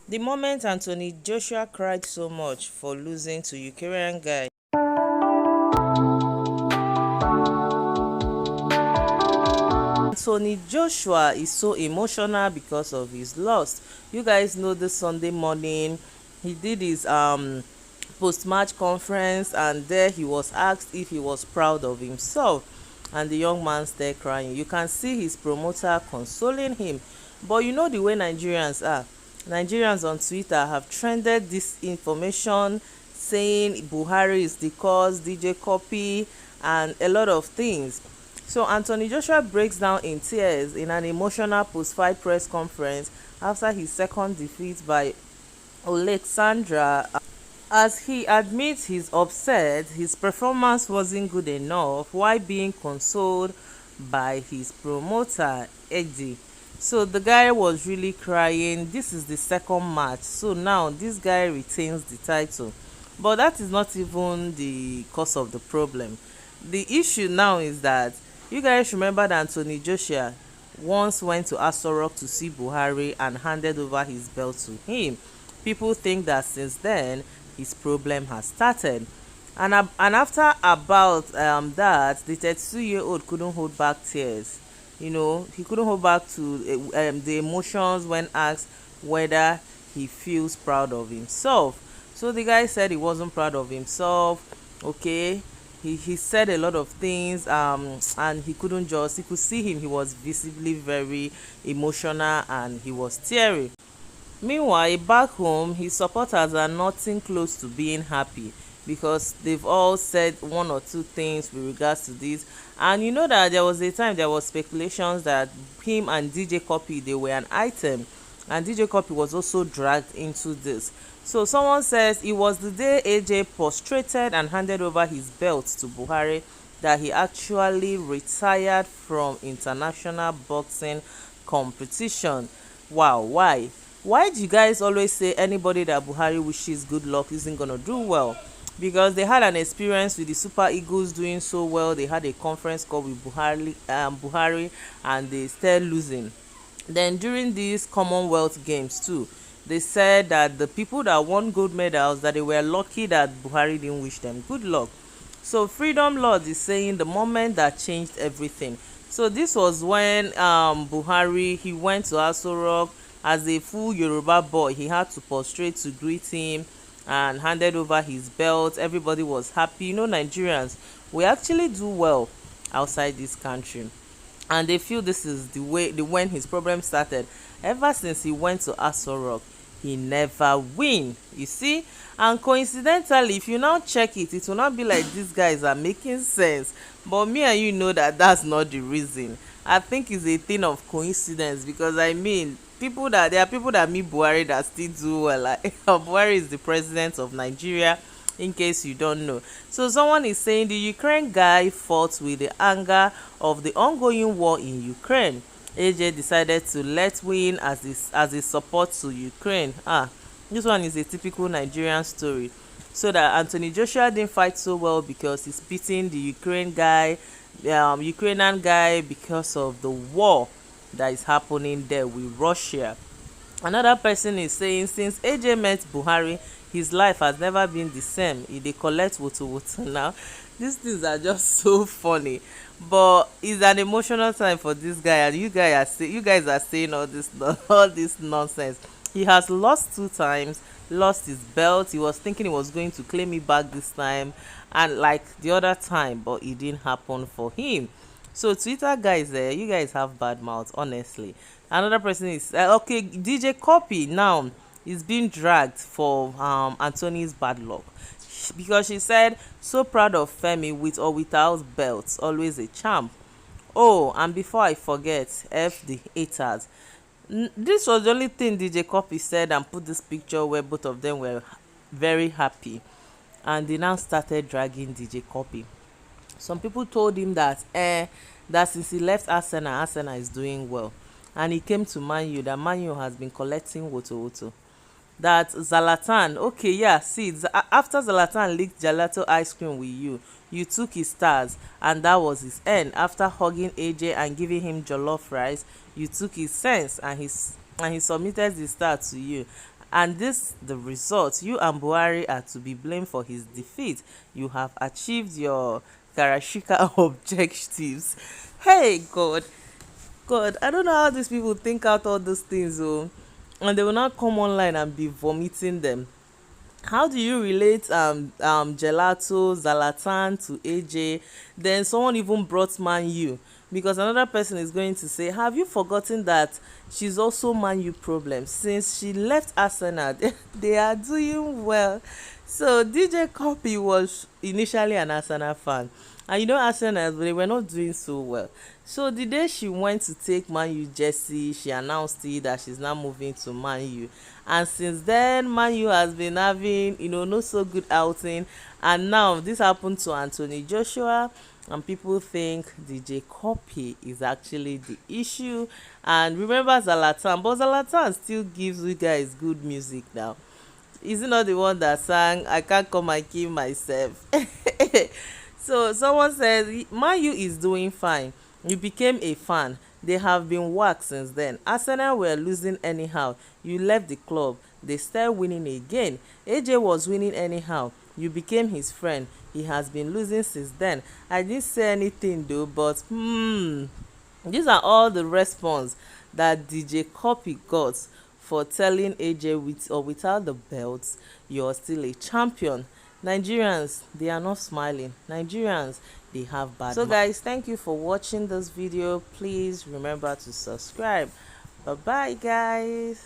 The moment Anthony Joshua cried so much for losing to Ukrainian guy. Anthony Joshua is so emotional because of his loss. You guys know this Sunday morning he did his post-match conference, and there he was asked if he was proud of himself, and the young man started crying. You can see his promoter consoling him, but you know the way Nigerians are. Nigerians on Twitter have trended this information saying Buhari is the cause, DJ CUPPY, and a lot of things. So Anthony Joshua breaks down in tears in an emotional post-fight press conference after his second defeat by Alexandra. As he admits he's upset his performance wasn't good enough while being consoled by his promoter Eddie. So the guy was really crying. This is the second match, so now this guy retains the title. But that is not even the cause of the problem. The issue now is that you guys remember that Anthony Joshua once went to Aso Rock to see Buhari and handed over his belt to him. People think that since then his problem has started. And after about that, the 32-year-old couldn't hold back tears. You know, he couldn't hold back to the emotions when asked whether he feels proud of himself. So the guy said he wasn't proud of himself. Okay, he said a lot of things, and he couldn't just, he could see him, he was visibly very emotional and he was teary. Meanwhile, back home, his supporters are nothing close to being happy because they've all said one or two things with regards to this. And you know that there was a time there was speculations that him and DJ CUPPY, they were an item, and DJ CUPPY was also dragged into this. So someone says it was the day AJ prostrated and handed over his belt to Buhari that he actually retired from international boxing competition. Wow, why? Why do you guys always say anybody that Buhari wishes good luck isn't gonna do well? Because they had an experience with the Super Eagles doing so well. They had a conference call with Buhari, and they started losing. Then during these Commonwealth Games too, they said that the people that won gold medals, that they were lucky that Buhari didn't wish them good luck. So Freedom Lord is saying the moment that changed everything. So this was when Buhari, he went to Aso Rock as a full Yoruba boy. He had to prostrate to greet him and handed over his belt. Everybody was happy. You know, Nigerians, we actually do well outside this country, and they feel this is the way when his problem started. Ever since he went to Aso Rock, he never win, you see. And coincidentally, if you now check it, it will not be like these guys are making sense, but me and you know that that's not the reason. I think it's a thing of coincidence, because I mean, people that there are people that meet Buhari that still do well. Like Buhari is the president of Nigeria, in case you don't know. So someone is saying the Ukraine guy fought with the anger of the ongoing war in Ukraine. AJ decided to let win as a support to Ukraine. This one is a typical Nigerian story. So that Anthony Joshua didn't fight so well because he's beating the Ukrainian guy because of the war that is happening there with Russia. Another person is saying since AJ met Buhari, his life has never been the same. He dey collect woto now. These things are just so funny, but it's an emotional time for this guy, and you guys are saying all this all this nonsense. He has lost two times, lost his belt. He was thinking he was going to claim it back this time, and like the other time, but it didn't happen for him. So Twitter guys, you guys have bad mouth, honestly. Another person is okay. DJ CUPPY now is being dragged for Anthony's bad luck, because she said so proud of Femi with or without belts, always a champ. Oh, and before I forget, F the haters. This was the only thing DJ CUPPY said, and put this picture where both of them were very happy, and they now started dragging DJ CUPPY. Some people told him that that since he left Arsenal is doing well, and he came to Man U, that Man U has been collecting woto. That Zlatan, okay, yeah, see, after Zlatan licked gelato ice cream with you took his stars, and that was his end. After hugging AJ and giving him jollof rice, you took his sense, and he submitted the star to you. And this the result. You and Buhari are to be blamed for his defeat. You have achieved your Karashika objectives. Hey God, God, I don't know how these people think out all those things, oh, and they will not come online and be vomiting them. How do you relate gelato Zlatan to AJ? Then someone even brought Man U, because another person is going to say, have you forgotten that she's also Man U problem since she left Arsenal? They are doing well. So DJ Copy was initially an Arsenal fan, and you know Arsenal, they were not doing so well. So the day she went to take Man U jersey, she announced it that she's now moving to Man U. And since then, Man U has been having, no so good outing. And now this happened to Anthony Joshua, and people think DJ Copy is actually the issue. And remember Zlatan, but Zlatan still gives you guys good music now. Is it not the one that sang I can't come and kill myself? So someone said Man U is doing fine. You became a fan. They have been whacked since then. Arsenal were losing anyhow. You left the club. They started winning again. AJ was winning anyhow. You became his friend. He has been losing since then. I didn't say anything though, but these are all the response that DJ Copy got for telling AJ with or without the belts, you're still a champion. Nigerians, they are not smiling. Nigerians, they have bad. So guys, thank you for watching this video. Please remember to subscribe. Bye bye guys.